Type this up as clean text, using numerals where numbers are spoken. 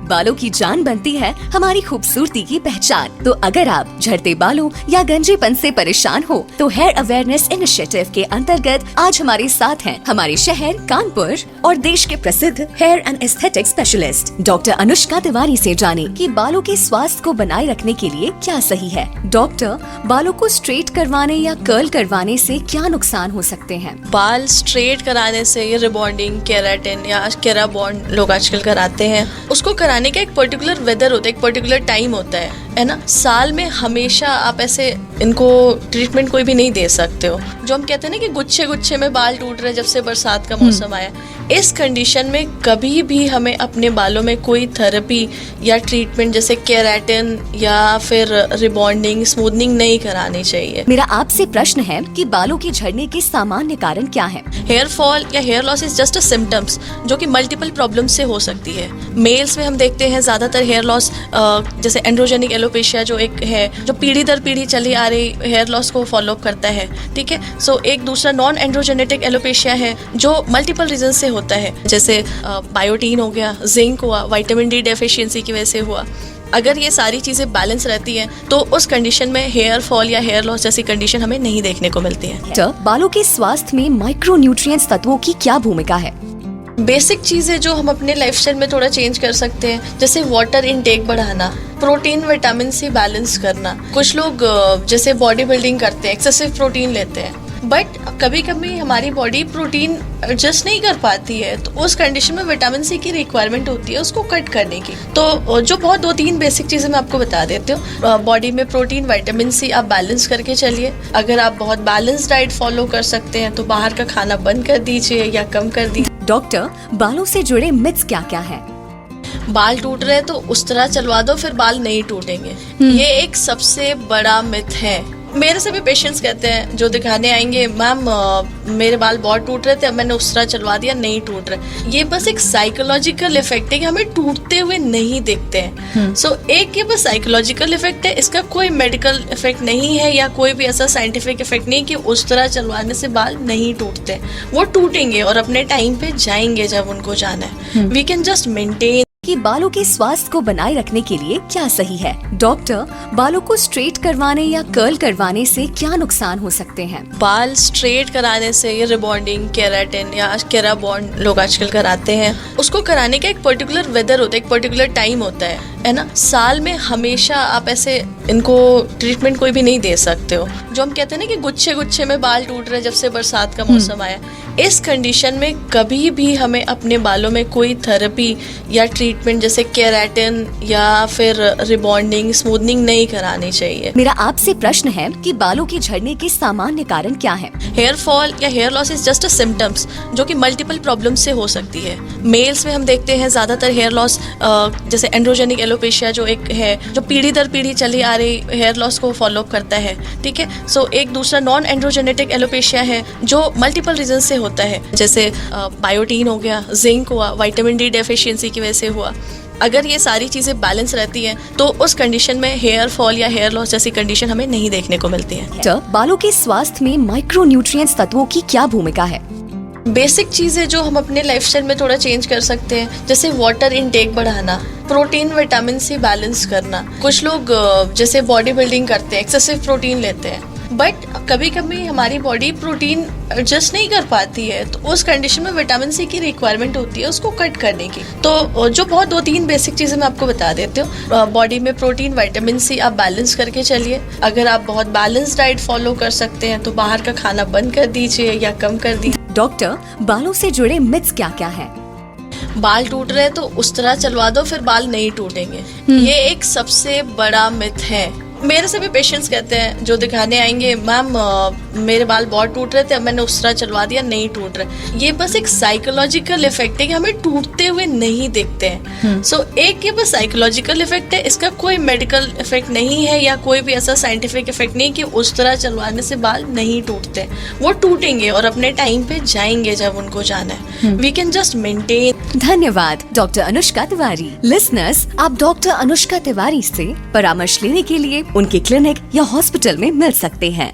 बालों की जान बनती है हमारी खूबसूरती की पहचान। तो अगर आप झड़ते बालों या गंजेपन से परेशान हो तो हेयर अवेयरनेस इनिशिएटिव के अंतर्गत आज हमारे साथ हैं हमारे शहर कानपुर और देश के प्रसिद्ध hair and aesthetic specialist doctor Anushka Tiwari से जाने कि बालों के स्वास्थ्य को बनाए रखने के लिए क्या सही है। डॉक्टर, बालों को स्ट्रेट करवाने या कर्ल करवाने से क्या नुकसान हो सकते हैं? बाल स्ट्रेट कराने से ये रिबॉन्डिंग, केराटिन या केराबॉन्ड लोग आजकल कराते हैं। उसको कराने का एक पर्टिकुलर वेदर होता है, एक पर्टिकुलर टाइम होता है ना। साल में हमेशा आप ऐसे इनको ट्रीटमेंट कोई भी नहीं दे सकते हो। जो हम कहते हैं ना कि गुच्छे गुच्छे में बाल टूट रहे जब से बरसात का मौसम आया, इस कंडीशन में कभी भी हमें अपने बालों में कोई थेरेपी या ट्रीटमेंट जैसे केराटिन या फिर रिबॉन्डिंग, स्मूथनिंग नहीं करानी चाहिए। मेरा आपसे प्रश्न है कि बालों के झड़ने के सामान्य कारण क्या हैं? हेयर फॉल या hair loss is just a symptoms जो कि मल्टीपल प्रॉब्लम से हो सकती है। मेल्स में हम देखते हैं ज्यादातर हेयर लॉस जैसे एंड्रोजेनिक एलोपेशिया जो एक है, जो पीढ़ी दर पीढ़ी चली आ रही हेयर लॉस को फॉलो अप करता है। ठीक है, सो एक दूसरा नॉन एंड्रोजेनेटिक एलोपेशिया है जो मल्टीपल रीजन से होता है, जैसे बायोटीन हो गया, जिंक हुआ, विटामिन डी डेफिशिएंसी की वजह से हुआ। अगर ये सारी चीजें बैलेंस रहती हैं तो उस कंडीशन में हेयर फॉल या हेयर लॉस जैसी कंडीशन हमें नहीं देखने को मिलती है। तो बालों के स्वास्थ्य में माइक्रो न्यूट्रिएंट्स तत्वों की क्या भूमिका है? बेसिक चीजें जो हम अपने लाइफस्टाइल में थोड़ा चेंज कर सकते हैं, जैसे वाटर इनटेक बढ़ाना, प्रोटीन विटामिन सी बैलेंस करना। कुछ लोग जैसे बॉडी बिल्डिंग करते हैं, एक्सेसिव प्रोटीन लेते हैं, बट कभी कभी हमारी बॉडी प्रोटीन एडजस्ट नहीं कर पाती है, तो उस कंडीशन में विटामिन सी की रिक्वायरमेंट होती है उसको कट करने की। तो जो बहुत 2-3 बेसिक चीजें मैं आपको बता देती हूँ। बॉडी में प्रोटीन, विटामिन सी आप बैलेंस करके चलिए। अगर आप बहुत बैलेंस डाइट फॉलो कर सकते हैं तो बाहर का खाना बंद कर दीजिए या कम कर दीजिए। डॉक्टर, बालों से जुड़े मिथ्स क्या क्या है? बाल टूट रहे तो उस तरह चलवा दो फिर बाल नहीं टूटेंगे, ये एक सबसे बड़ा मिथ है। मेरे से भी पेशेंट्स कहते हैं जो दिखाने आएंगे, मैम मेरे बाल बहुत टूट रहे थे, अब मैंने उस तरह चलवा दिया, नहीं टूट रहे। ये बस एक साइकोलॉजिकल इफेक्ट है कि हमें टूटते हुए नहीं देखते हैं। सो एक ये बस साइकोलॉजिकल इफेक्ट है, इसका कोई मेडिकल इफेक्ट नहीं है या कोई भी ऐसा साइंटिफिक इफेक्ट नहीं कि उस तरह चलवाने से बाल नहीं टूटते। वो टूटेंगे और अपने टाइम पे जाएंगे जब उनको जाना है। वी कैन जस्ट मेंटेन कि बालों के स्वास्थ्य को बनाए रखने के लिए क्या सही है। डॉक्टर, बालों को स्ट्रेट करवाने या कर्ल करवाने से क्या नुकसान हो सकते हैं? बाल स्ट्रेट कराने से ये रिबॉन्डिंग, केराटिन या केराबॉन्ड लोग आजकल कराते हैं। उसको कराने का एक पर्टिकुलर वेदर होता है, एक पर्टिकुलर टाइम होता है ना। साल में हमेशा आप ऐसे इनको ट्रीटमेंट कोई भी नहीं दे सकते हो। जो हम कहते हैं ना कि गुच्छे गुच्छे में बाल टूट रहे जब से बरसात का मौसम आया, इस कंडीशन में कभी भी हमें अपने बालों में कोई थेरेपी या ट्रीटमेंट जैसे केराटिन या फिर रिबॉन्डिंग, स्मूथनिंग नहीं करानी चाहिए। मेरा आपसे प्रश्न है कि बालों के झड़ने के सामान्य कारण क्या हैं? हेयर फॉल या hair loss is just a symptoms जो कि मल्टीपल प्रॉब्लम से हो सकती है। मेल्स में हम देखते हैं ज्यादातर हेयर लॉस जैसे एंड्रोजेनिक एलोपेशिया जो एक है, जो पीढ़ी दर पीढ़ी चली आ रही हेयर लॉस को फॉलो अप करता है। ठीक है, सो एक दूसरा नॉन एंड्रोजेनेटिक एलोपेशिया है जो मल्टीपल रीजन से होता है, जैसे बायोटीन हो गया, जिंक हुआ, विटामिन डी डेफिशिएंसी की वजह से हुआ। अगर ये सारी चीजें बैलेंस रहती हैं तो उस कंडीशन में हेयर फॉल या हेयर लॉस जैसी कंडीशन हमें नहीं देखने को मिलती है। तो बालों के स्वास्थ्य में माइक्रो न्यूट्रिएंट्स तत्वों की क्या भूमिका है? बेसिक चीजें जो हम अपने लाइफस्टाइल में थोड़ा चेंज कर सकते हैं, जैसे वाटर इनटेक बढ़ाना, प्रोटीन विटामिन सी बैलेंस करना। कुछ लोग जैसे बॉडी बिल्डिंग करते हैं, एक्सेसिव प्रोटीन लेते हैं, बट कभी कभी हमारी बॉडी प्रोटीन एडजस्ट नहीं कर पाती है, तो उस कंडीशन में विटामिन सी की रिक्वायरमेंट होती है उसको कट करने की। तो जो बहुत 2-3 बेसिक चीजें मैं आपको बता देती हूँ। बॉडी में प्रोटीन, विटामिन सी आप बैलेंस करके चलिए। अगर आप बहुत बैलेंस डाइट फॉलो कर सकते हैं तो बाहर का खाना बंद कर दीजिए या कम कर दीजिए। डॉक्टर, बालों से जुड़े मिथ्स क्या क्या हैं? बाल टूट रहे तो उस तरह चलवा दो फिर बाल नहीं टूटेंगे, ये एक सबसे बड़ा मिथ है। मेरे से भी पेशेंट्स कहते हैं जो दिखाने आएंगे, मैम मेरे बाल बहुत टूट रहे थे, अब मैंने उस तरह चलवा दिया, नहीं टूट रहे। ये बस एक साइकोलॉजिकल इफेक्ट है कि हमें टूटते हुए नहीं देखते हैं। सो एक ये बस साइकोलॉजिकल इफेक्ट है, इसका कोई मेडिकल इफेक्ट नहीं है या कोई भी ऐसा साइंटिफिक इफेक्ट नहीं कि उस तरह चलवाने से बाल नहीं टूटते। वो टूटेंगे और अपने टाइम पे जाएंगे जब उनको जाना है। We can just maintain. धन्यवाद डॉक्टर अनुष्का तिवारी। लिसनर्स, आप डॉक्टर अनुष्का तिवारी से परामर्श लेने के लिए उनके क्लिनिक या हॉस्पिटल में मिल सकते हैं।